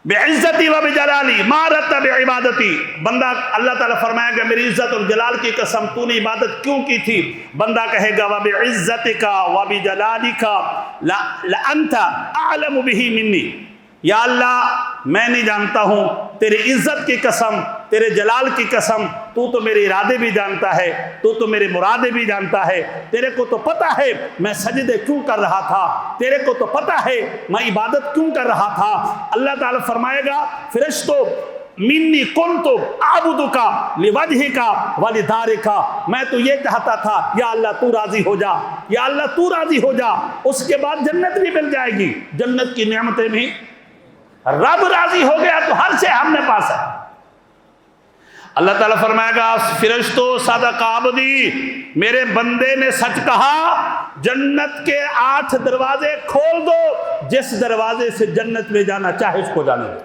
बेइज्जती व बिजलाली मारत बेइबादती। बंदा अल्लाह ताला फरमाएगा मेरी इज्जत और जलाल की कसम तूने इबादत क्यों की थी। बंदा कहेगा व बेइज्जतिका व बिजलालिका ला अंता अअलमु बिही मिन्नी। या अल्लाह मैं नहीं जानता हूँ, तेरी इज्जत की कसम, तेरे जलाल की कसम, तू तो मेरे इरादे भी जानता है, तू तो मेरे मुरादे भी जानता है। तेरे को तो पता है मैं सजदे क्यों कर रहा था, तेरे को तो पता है मैं इबादत क्यों कर रहा था। अल्लाह ताला फरमाएगा फरिश्तों मिन्नी कुन्तु आबुदुका लिवजहिका वलिदारिका। मैं तो ये चाहता था या अल्लाह तू राजी हो जा, या अल्लाह तू राजी हो जा, उसके बाद जन्नत भी मिल जाएगी, जन्नत की नेमतें भी। रब राजी हो गया तो हर से हमने पास है। अल्लाह ताला फरमाएगा फरिश्तों सदका अब्दी, मेरे बंदे ने सच कहा, जन्नत के 8 दरवाजे खोल दो, जिस दरवाजे से जन्नत में जाना चाहे उसको जाने दो।